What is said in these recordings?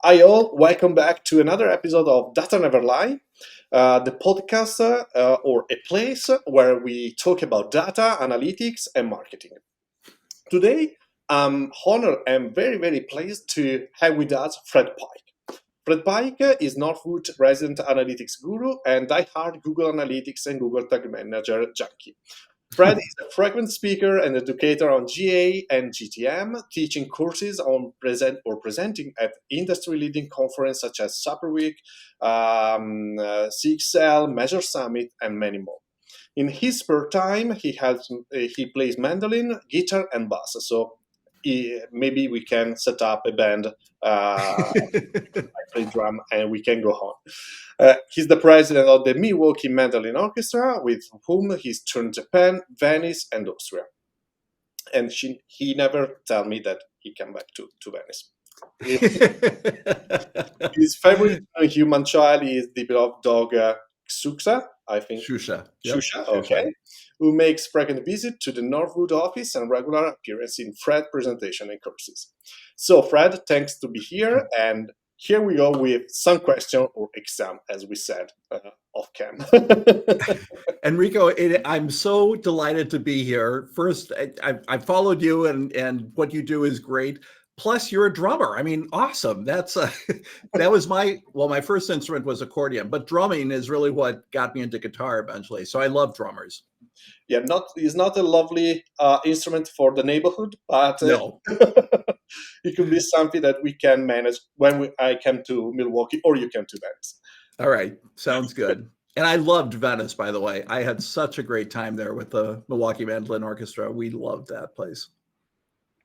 Hi all, welcome back to another episode of Data Never Lie, the podcast or a place where we talk about data, analytics, and marketing. Today, I'm honored and very pleased to have with us Fred Pike. Fred Pike is Northwood resident analytics guru and diehard Google Analytics and Google Tag Manager junkie. Fred is a frequent speaker and educator on GA and GTM, teaching courses on presenting at industry-leading conferences such as Super Week, CXL, Measure Summit, and many more. In his spare time, he plays mandolin, guitar, and bass. So maybe we can set up a band. I play drum, and we can go on. He's the president of the Milwaukee Mandolin Orchestra, with whom he's toured Japan, Venice, and Austria. And he never tell me that he came back to Venice. His favorite human child is the beloved dog Xuxa, I think. Shusha. Shusha, okay. Who makes frequent visit to the Northwood office and regular appearance in Fred presentation and courses. So Fred, thanks to be here, and here we go with some question or exam, as we said off cam. Enrico, I'm so delighted to be here. First, I followed you, and what you do is great. Plus, you're a drummer. I mean, awesome. That was my first instrument was accordion, but drumming is really what got me into guitar eventually. So I love drummers. Yeah, it's not a lovely instrument for the neighborhood, but no. It could be something that we can manage when I come to Milwaukee or you come to Venice. All right, sounds good. And I loved Venice, by the way. I had such a great time there with the Milwaukee Mandolin Orchestra. We loved that place.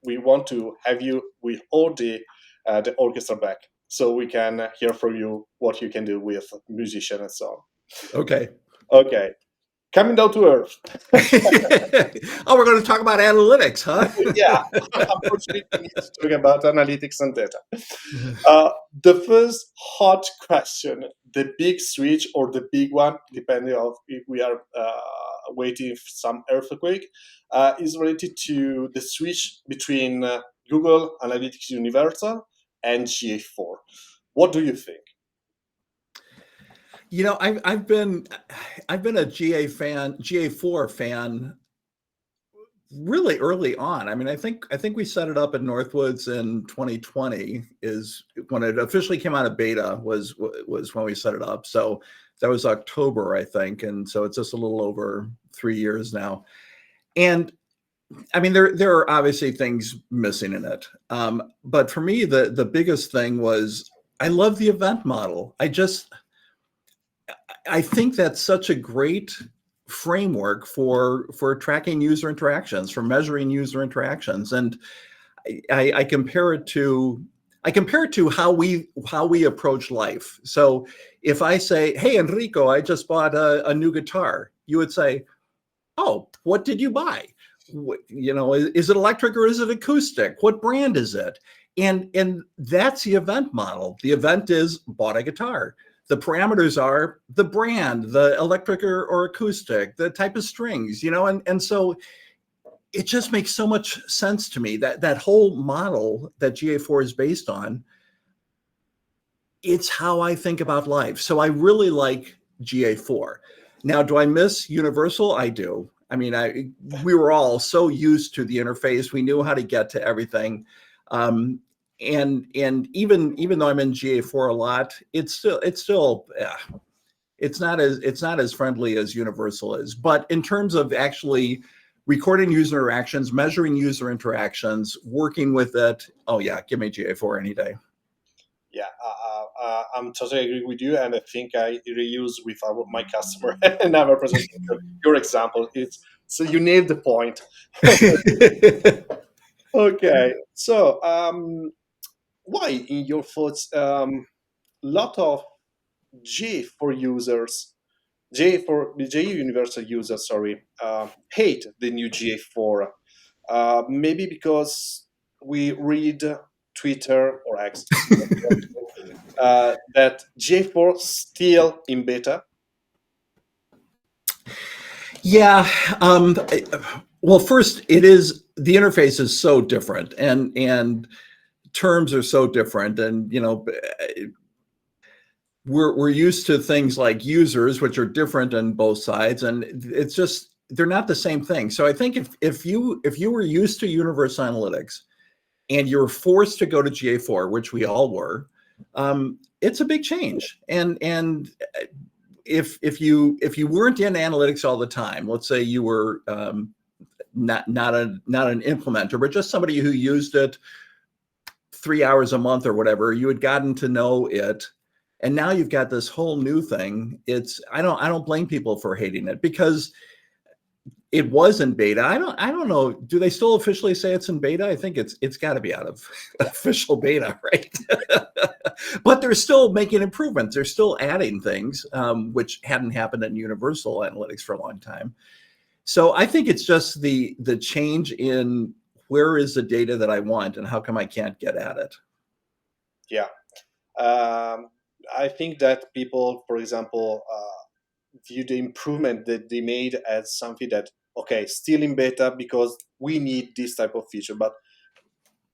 We want to have you with all the orchestra back, so we can hear from you what you can do with musicians and so on. Okay. Coming down to earth. Oh, we're going to talk about analytics, huh? Yeah, unfortunately, we need to talk about analytics and data. The first hot question, the big switch or the big one, depending on if we are waiting for some earthquake, is related to the switch between Google Analytics Universal and GA4. What do you think? You know, I've been a GA4 fan really early on. I mean, I think we set it up at Northwoods in 2020 is when it officially came out of beta was when we set it up. So that was October, I think. And so it's just a little over 3 years now. And I mean, there are obviously things missing in it. But for me, the biggest thing was I love the event model. I think that's such a great framework for tracking user interactions, for measuring user interactions, and I compare it to how we approach life. So if I say, "Hey Enrico, I just bought a new guitar," you would say, "Oh, what did you buy? You know, is it electric or is it acoustic? What brand is it?" And that's the event model. The event is bought a guitar. The parameters are the brand, the electric or acoustic, the type of strings, you know, and so it just makes so much sense to me that whole model that GA4 is based on. It's how I think about life. So I really like GA4. Now, do I miss Universal? I do. I mean, we were all so used to the interface. We knew how to get to everything. And even though I'm in GA4 a lot, it's not as friendly as Universal is. But in terms of actually recording user interactions, measuring user interactions, working with it, oh yeah, give me GA4 any day. Yeah, I'm totally agree with you, and I think I reuse with my customer and our presentation. Your example, so you nailed the point. Okay, so why, in your thoughts, lot of GA4 users, GA Universal users, hate the new GA4? Maybe because we read Twitter or X that GA4 still in beta. Yeah. Well, first, the interface is so different, and terms are so different, and we're used to things like users, which are different on both sides, and it's just they're not the same thing. So I think if you were used to universal analytics and you're forced to go to GA4, which we all were, it's a big change. And if you weren't in analytics all the time, let's say you were not an implementer, but just somebody who used it 3 hours a month or whatever, you had gotten to know it, and now you've got this whole new thing. I don't blame people for hating it, because it was in beta. I don't know. Do they still officially say it's in beta? I think it's got to be out of official beta, right? But they're still making improvements. They're still adding things, which hadn't happened in Universal Analytics for a long time. So I think it's just the change in where is the data that I want and how come I can't get at it. Yeah. I think that people, for example, view the improvement that they made as something that, okay, still in beta because we need this type of feature, but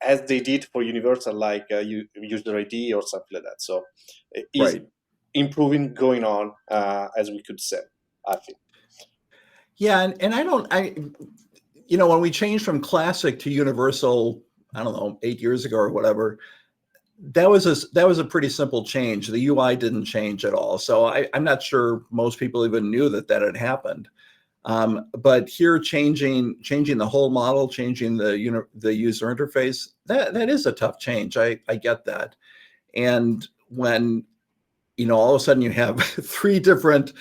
as they did for Universal, like user ID or something like that. So it is Right. improving going on, as we could say, I think. Yeah, and when we changed from classic to universal, I don't know, 8 years ago or whatever, that was a pretty simple change. The UI didn't change at all. So I'm not sure most people even knew that had happened. But here, changing the whole model, changing the user interface, that is a tough change. I get that. And when all of a sudden you have 3 different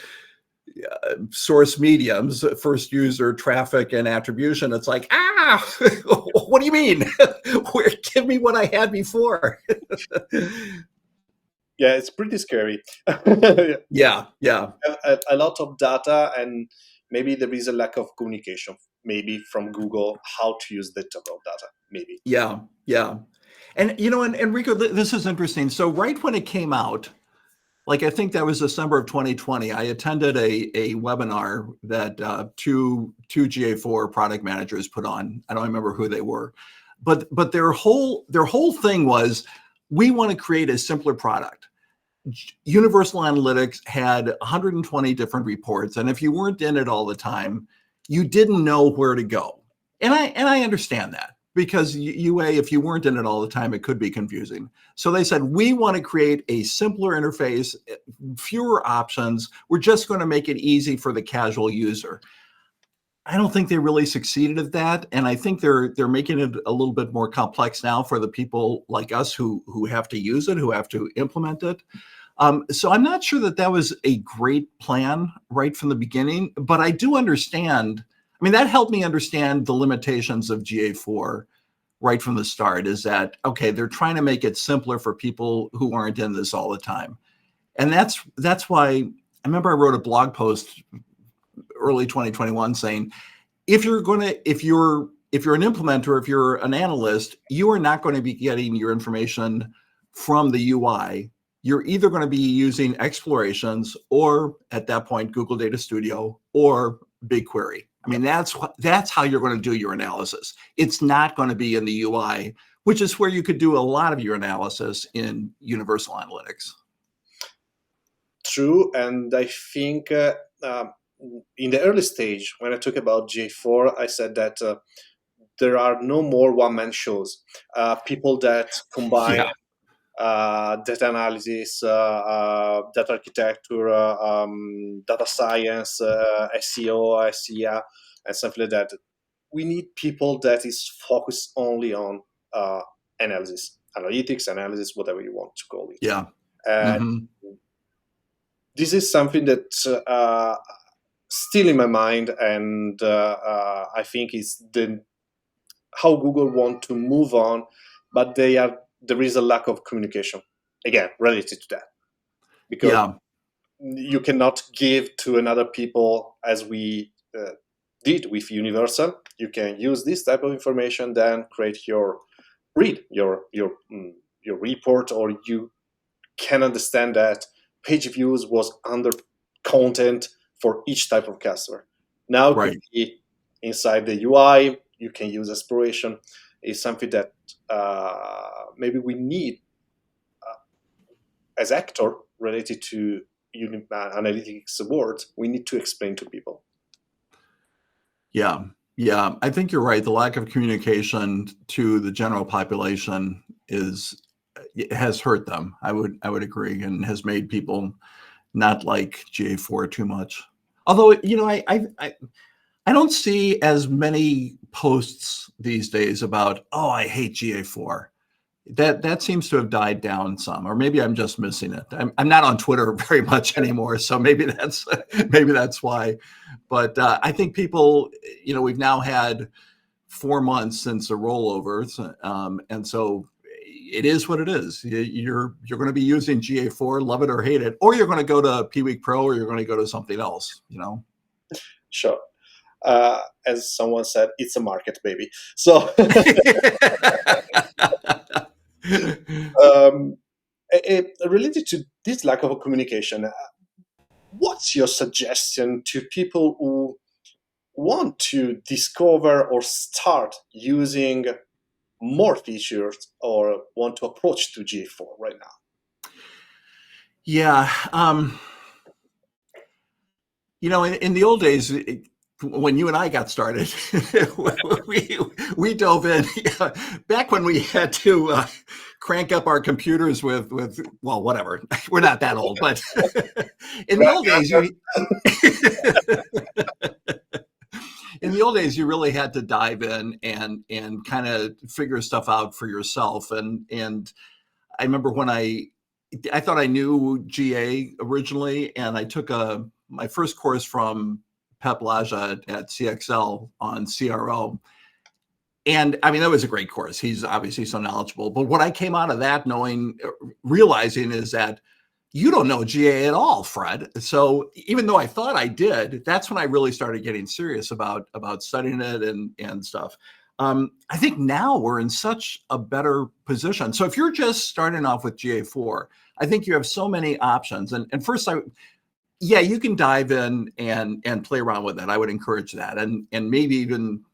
source mediums, first user, traffic, and attribution, it's like, what do you mean? Give me what I had before. Yeah, it's pretty scary. Yeah. A lot of data, and maybe there is a lack of communication, maybe from Google, how to use that type of data, maybe. Yeah. And Enrico, this is interesting. So right when it came out, like I think that was December of 2020, I attended a webinar that two GA4 product managers put on. I don't remember who they were, but their whole thing was, we want to create a simpler product. Universal Analytics had 120 different reports, and if you weren't in it all the time, you didn't know where to go. And I understand that, because UA, if you weren't in it all the time, it could be confusing. So they said, we want to create a simpler interface, fewer options. We're just going to make it easy for the casual user. I don't think they really succeeded at that, and I think they're making it a little bit more complex now for the people like us who have to use it, who have to implement it. So I'm not sure that was a great plan right from the beginning, but I do understand. I mean, that helped me understand the limitations of GA4 right from the start, is that, okay, they're trying to make it simpler for people who aren't in this all the time. And that's why I remember I wrote a blog post early 2021 saying, if you're an implementer, if you're an analyst, you are not going to be getting your information from the UI. You're either going to be using explorations, or at that point, Google Data Studio or BigQuery. I mean, that's how you're going to do your analysis. It's not going to be in the UI, which is where you could do a lot of your analysis in Universal Analytics. True, and I think in the early stage, when I talk about GA4, I said that there are no more one-man shows. People that combine data analysis, data architecture, data science, SEO, SEA, and something like that. We need people that is focused only on analysis, analytics, analysis, whatever you want to call it. Yeah. This is something that still in my mind, and I think is how Google want to move on, but there is a lack of communication, again, related to that. Because you cannot give to another people, as we did with Universal. You can use this type of information, then create your report, or you can understand that page views was under content for each type of customer. Now it could be inside the UI. You can use exploration. It's something that maybe we need, as actor related to analytics words, we need to explain to people. Yeah, I think you're right. The lack of communication to the general population has hurt them. I would agree, and has made people not like GA4 too much. Although, I don't see as many posts these days about, oh, I hate GA4. That seems to have died down some, or maybe I'm just missing it. I'm not on Twitter very much anymore, so maybe that's why. But I think people, we've now had 4 months since the rollovers, and so it is what it is. You're going to be using GA4, love it or hate it, or you're going to go to P-Week Pro, or you're going to go to something else. Sure. As someone said, it's a market, baby. So. Related to this lack of communication, what's your suggestion to people who want to discover or start using more features or want to approach to GA4 right now? Yeah. In the old days, when you and I got started, we dove in back when we had to crank up our computers with well, whatever. We're not that old, but in the old days, you really had to dive in and kind of figure stuff out for yourself. And I remember when I thought I knew GA originally, and I took my first course from Pep Laja at CXL on CRO. And I mean, that was a great course. He's obviously so knowledgeable. But what I came out of that realizing is that you don't know GA at all, Fred. So even though I thought I did, that's when I really started getting serious about studying it and stuff. I think now we're in such a better position. So if you're just starting off with GA4, I think you have so many options. And first, you can dive in and play around with it. I would encourage that. And maybe even,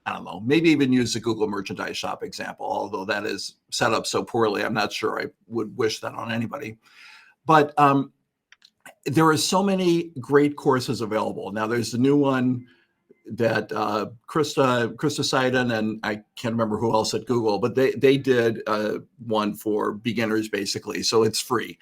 I don't know, maybe even use the Google Merchandise Shop example, although that is set up so poorly, I'm not sure I would wish that on anybody. But there are so many great courses available. Now, there's the new one that Krista Seiden, and I can't remember who else at Google, but they did one for beginners, basically. So it's free.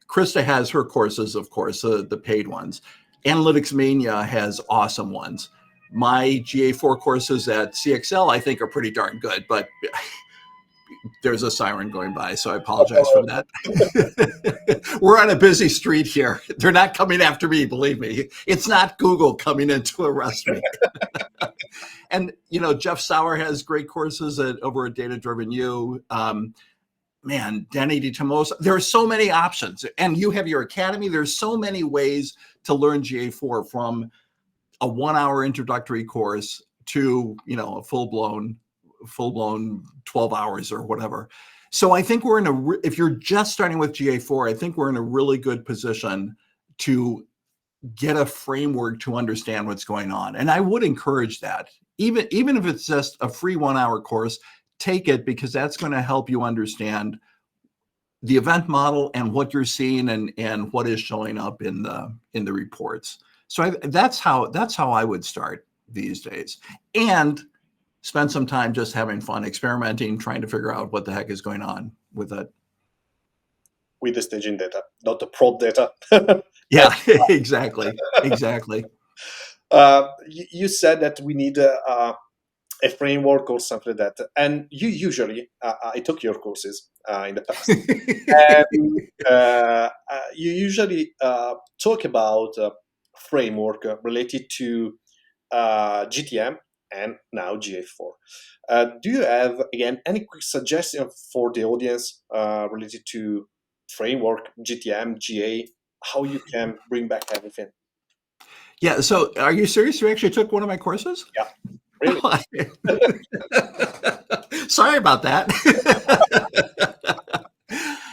Krista has her courses, of course, the paid ones. Analytics Mania has awesome ones. My GA4 courses at CXL, I think, are pretty darn good, but there's a siren going by, so I apologize for that. We're on a busy street here. They're not coming after me, believe me. It's not Google coming in to arrest me. And, Jeff Sauer has great courses over at Data Driven U. Denny DiTomoso. There are so many options. And you have your academy. There's so many ways to learn GA4, from a 1-hour introductory course to, a full-blown 12 hours or whatever. So I think if you're just starting with GA4, I think we're in a really good position to get a framework to understand what's going on. And I would encourage that. Even if it's just a free 1-hour course, take it, because that's going to help you understand the event model and what you're seeing and what is showing up in the reports. So that's how I would start these days, and spend some time just having fun, experimenting, trying to figure out what the heck is going on with it. With the staging data, not the prod data. Yeah, exactly. You said that we need a framework or something like that. And you usually, I took your courses in the past, and you usually talk about framework related to GTM and now GA4. Do you have, again, any quick suggestion for the audience related to framework, GTM, GA, how you can bring back everything? Yeah, so are you serious? You actually took one of my courses? Yeah, really. Sorry about that.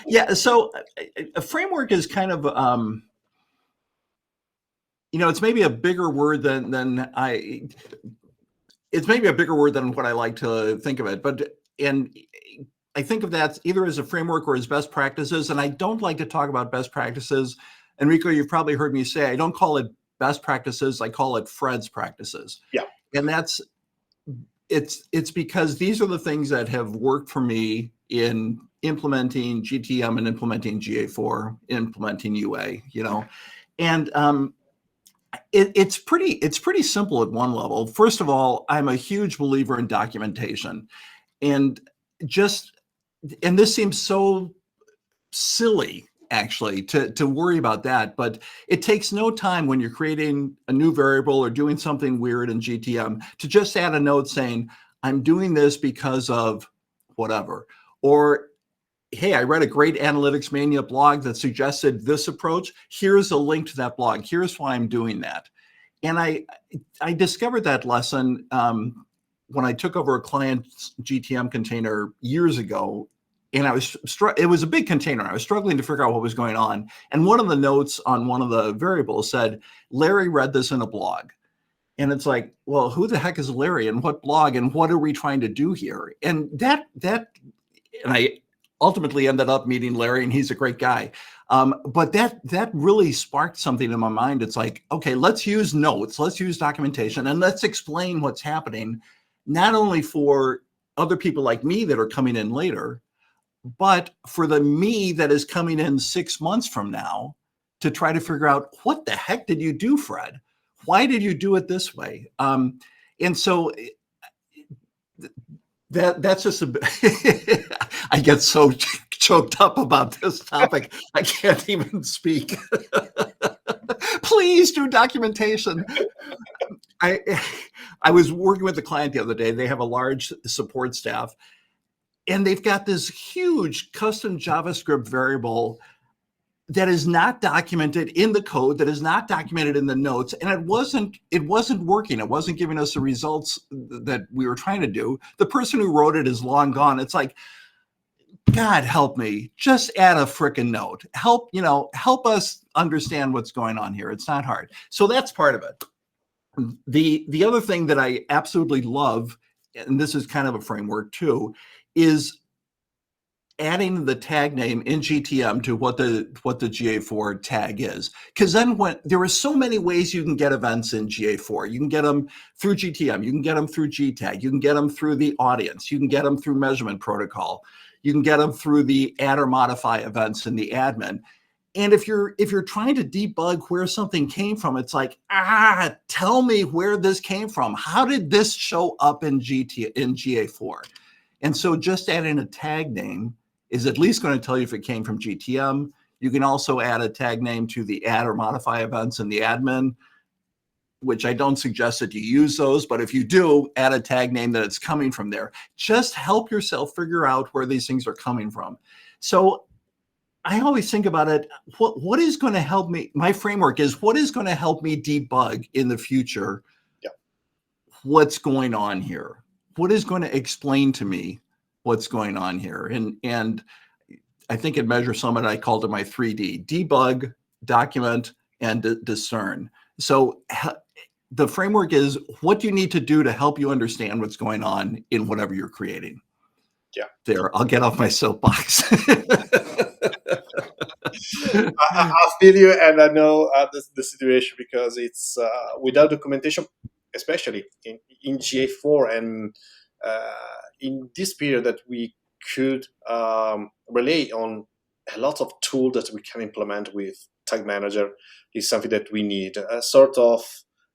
Yeah, so a framework is kind of, it's maybe a bigger word than it's maybe a bigger word than what I like to think of it. But I think of that either as a framework or as best practices. And I don't like to talk about best practices. Enrico, you've probably heard me say, I don't call it best practices. I call it Fred's practices. Yeah. And it's because these are the things that have worked for me in implementing GTM and implementing GA4, implementing UA, and it's pretty simple at one level. First of all, I'm a huge believer in documentation, and this seems so silly actually to worry about that, but it takes no time when you're creating a new variable or doing something weird in GTM to just add a note saying, I'm doing this because of whatever. Or, hey, I read a great Analytics Mania blog that suggested this approach. Here's a link to that blog. Here's why I'm doing that. And I discovered that lesson when I took over a client's GTM container years ago. And it was a big container. I was struggling to figure out what was going on. And one of the notes on one of the variables said, Larry read this in a blog. And it's like, well, who the heck is Larry and what blog and what are we trying to do here? And and I ultimately ended up meeting Larry, and he's a great guy. But that really sparked something in my mind. It's like, okay, let's use notes, let's use documentation, and let's explain what's happening, not only for other people like me that are coming in later, but for the me that is coming in 6 months from now to try to figure out what the heck did you do, Fred? Why did you do it this way? And so that's just I get so choked up about this topic. I can't even speak. Please do documentation. I was working with a client the other day. They have a large support staff, and they've got this huge custom JavaScript variable that is not documented in the code, that is not documented in the notes, and it wasn't working. It wasn't giving us the results that we were trying to do. The person who wrote it is long gone. It's like, God help me, just add a frickin' note. Help us understand what's going on here. It's not hard. So that's part of it. The other thing that I absolutely love, and this is kind of a framework too, is adding the tag name in GTM to what the GA4 tag is. Because then when there are so many ways you can get events in GA4. You can get them through GTM, you can get them through GTag, you can get them through the audience, you can get them through measurement protocol, you can get them through the add or modify events in the admin. And if you're trying to debug where something came from, it's like, tell me where this came from. How did this show up in GA4? And so just adding a tag name is at least going to tell you if it came from GTM. You can also add a tag name to the add or modify events in the admin, which I don't suggest that you use those, but if you do, add a tag name that it's coming from there. Just help yourself figure out where these things are coming from. So I always think about it, what is going to help me? My framework is what is going to help me debug in the future? Yeah. What's going on here? What is going to explain to me what's going on here? And I think at Measure Summit, I called it my 3D: debug, document, and discern. So the framework is what you need to do to help you understand what's going on in whatever you're creating. Yeah. There, I'll get off my soapbox. I feel you, and I know the situation because it's without documentation, especially in GA4 and in this period that we could rely on a lot of tools that we can implement with Tag Manager is something that we need. A sort of,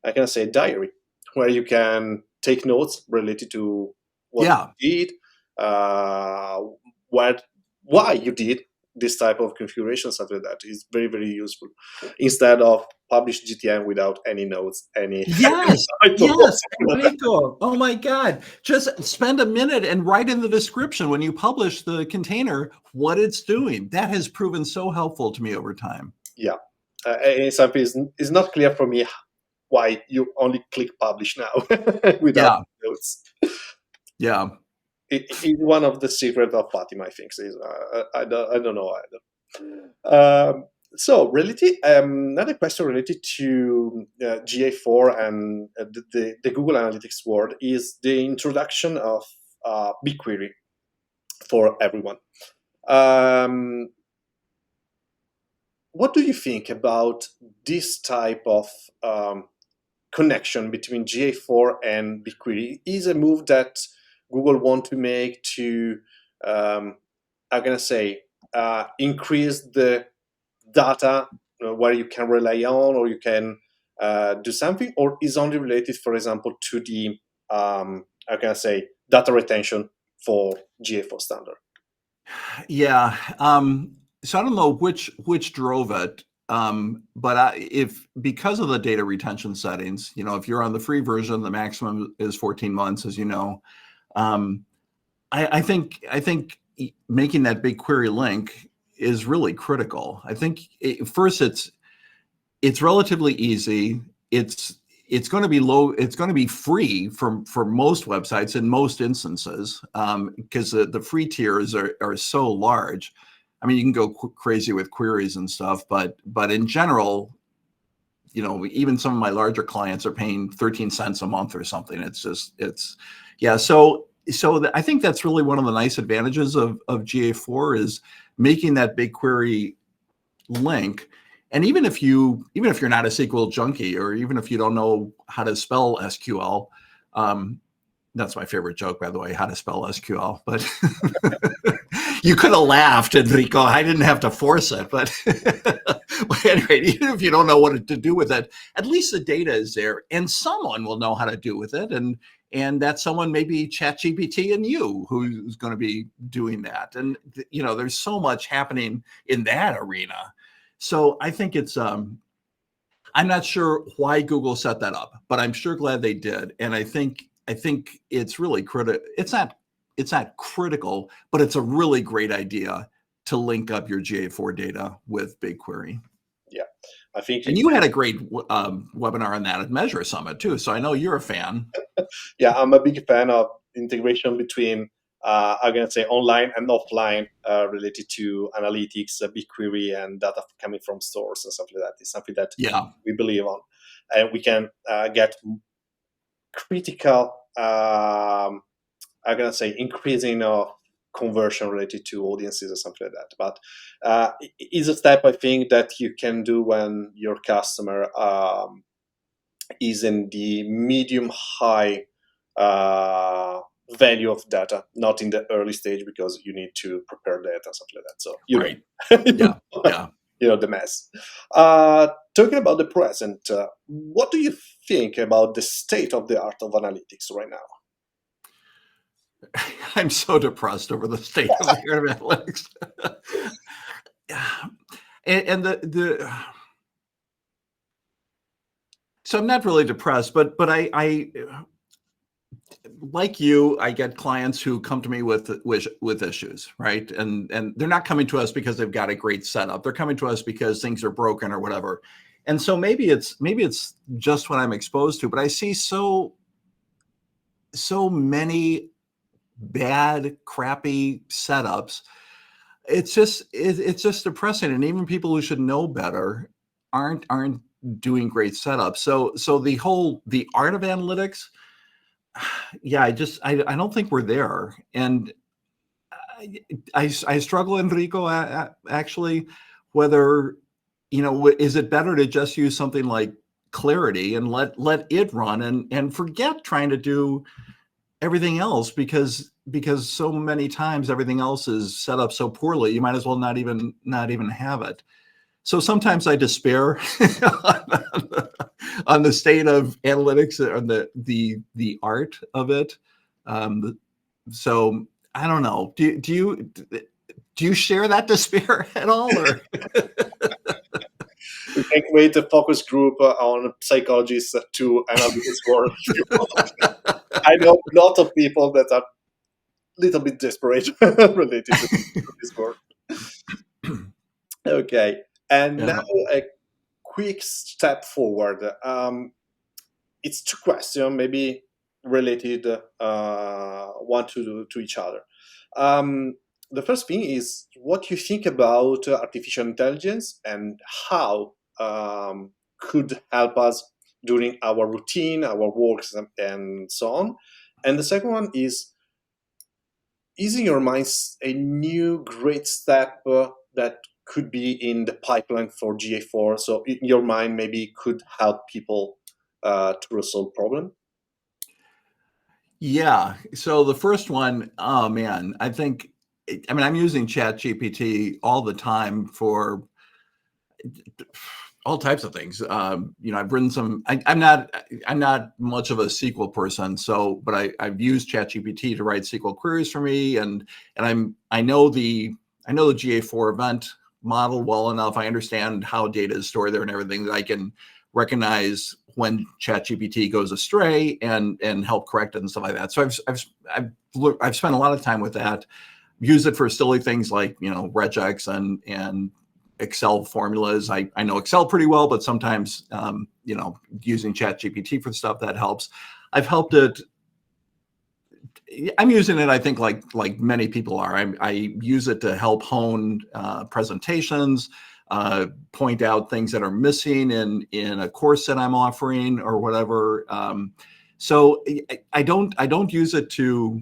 I can say, diary where you can take notes related to what you did, why you did this type of configuration, something like that is very, very useful instead of publish GTM without any notes, any. Yes, Enrico. Oh my God. Just spend a minute and write in the description when you publish the container what it's doing. That has proven so helpful to me over time. Yeah. And something is not clear for me why you only click publish now without notes. Yeah. It's one of the secrets of Fatima, I think. I don't know either. So, another question related to GA4 and the Google Analytics world is the introduction of BigQuery for everyone. Um, what do you think about this type of connection between GA4 and BigQuery? Is a move that Google want to make to, I'm gonna say, increase the data where you can rely on, or you can do something, or is only related, for example, to the I'm gonna say data retention for GA4 standard? Yeah. So I don't know which drove it, but if because of the data retention settings, if you're on the free version, the maximum is 14 months, as you know. Um, I think making that BigQuery link is really critical. I think first it's relatively easy. It's going to be low. It's going to be free for most websites in most instances, because the free tiers are so large. I mean, you can go crazy with queries and stuff, but in general, even some of my larger clients are paying 13 cents a month or something. Yeah. So I think that's really one of the nice advantages of GA4 is making that BigQuery link. And even if you're not a SQL junkie, or even if you don't know how to spell SQL, that's my favorite joke, by the way, how to spell SQL. But you could have laughed, Enrico. I didn't have to force it. But anyway, even if you don't know what to do with it, at least the data is there, and someone will know how to do with it. And that someone may be ChatGPT and you who's going to be doing that. And there's so much happening in that arena. So I think it's I'm not sure why Google set that up, but I'm sure glad they did. And I think it's really critical. It's not critical, but it's a really great idea to link up your GA4 data with BigQuery. Yeah, I think And you had a great webinar on that at Measure Summit too, so I know you're a fan. Yeah, I'm a big fan of integration between I'm gonna say online and offline related to analytics, BigQuery, and data coming from stores and stuff like that. It's something that Yeah. we believe on, and we can get critical. I'm gonna say increasing of conversion related to audiences or something like that. But it's a step I think that you can do when your customer is in the medium high value of data, not in the early stage, because you need to prepare data and stuff like that. So Right. Yeah. The mess. Talking about the present, what do you think about the state of the art of analytics right now? I'm so depressed over the state of the art of analytics. and so I'm not really depressed, but I like you, I get clients who come to me with issues, right? And they're not coming to us because they've got a great setup. They're coming to us because things are broken or whatever. And so maybe it's just what I'm exposed to, but I see so many bad, crappy setups. It's just depressing. And even people who should know better aren't doing great setups. So the art of analytics, yeah, I don't think we're there. And I struggle, Enrico, actually, whether, is it better to just use something like Clarity and let it run and forget trying to do everything else, because so many times everything else is set up so poorly, you might as well not even have it. So sometimes I despair on the state of analytics, on the art of it. So I don't know. Do you share that despair at all, or? We can create a focus group on psychologists to analytics work. I know a lot of people that are a little bit desperate related to this work. Okay, and Yeah. now a quick step forward. It's two questions, maybe related one to each other. Um, the first thing is what you think about artificial intelligence and how could help us during our routine, our works, and so on. And the second one is is in your mind a new great step that could be in the pipeline for GA4? So in your mind, maybe could help people to resolve problem? Yeah. So the first one, oh man, I think, I mean, I'm using ChatGPT all the time for all types of things. I've written some. I'm not much of a SQL person, but I've used ChatGPT to write SQL queries for me, and I know the GA4 event model well enough. I understand how data is stored there and everything, that I can recognize when ChatGPT goes astray and help correct it and stuff like that. So I've spent a lot of time with that. Use it for silly things like regex and Excel formulas. I know Excel pretty well, but sometimes using ChatGPT for stuff that helps. I've helped it. I'm using it, I think, like many people are. I use it to help hone presentations, point out things that are missing in a course that I'm offering or whatever. So I don't use it to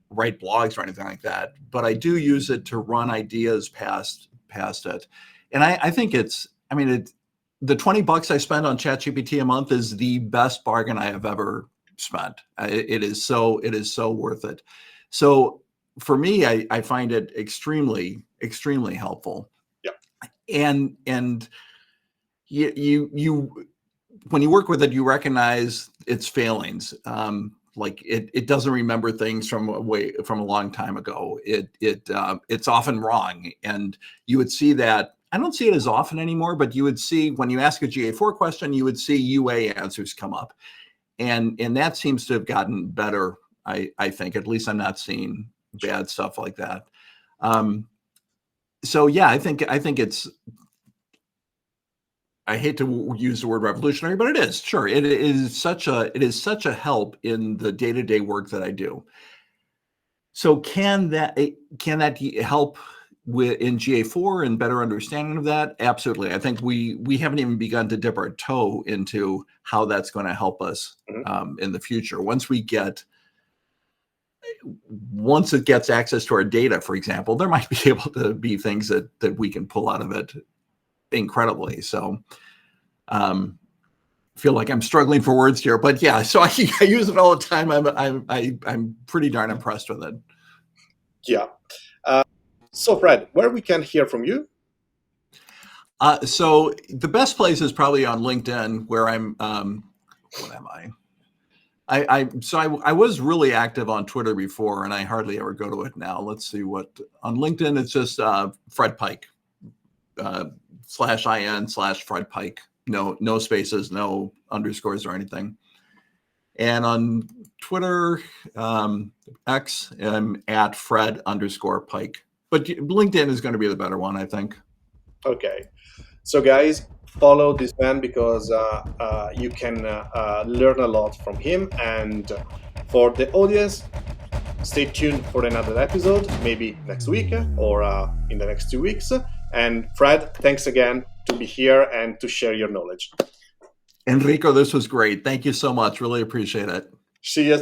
write blogs or anything like that, but I do use it to run ideas past it. And I think the $20 I spend on ChatGPT a month is the best bargain I have ever spent. It is so worth it. So for me, I find it extremely, extremely helpful. Yeah. And you when you work with it, you recognize its failings. Like it doesn't remember things from a long time ago. It's often wrong, and you would see that. I don't see it as often anymore, but you would see when you ask a GA4 question, you would see UA answers come up, and that seems to have gotten better. I think, at least I'm not seeing bad stuff like that. So yeah, I think it's. I hate to use the word revolutionary, but it is. Sure, it is such a help in the day-to-day work that I do. So can that help in GA4 and better understanding of that? Absolutely. I think we haven't even begun to dip our toe into how that's going to help us in the future. Once it gets access to our data, for example, there might be able to be things that we can pull out of it incredibly. So feel like I'm struggling for words here, but yeah, so I use it all the time. I'm pretty darn impressed with it. Yeah. So Fred, where we can hear from you? So the best place is probably on LinkedIn, where I'm. What am I? I was really active on Twitter before, and I hardly ever go to it now. Let's see what on LinkedIn. It's just Fred Pike /IN/Fred Pike. No spaces, no underscores or anything. And on Twitter, X, I'm at Fred_Pike. But LinkedIn is going to be the better one, I think. Okay. So guys, follow this man because you can learn a lot from him. And for the audience, stay tuned for another episode, maybe next week or in the next 2 weeks. And Fred, thanks again to be here and to share your knowledge. Enrico, this was great. Thank you so much. Really appreciate it. See you.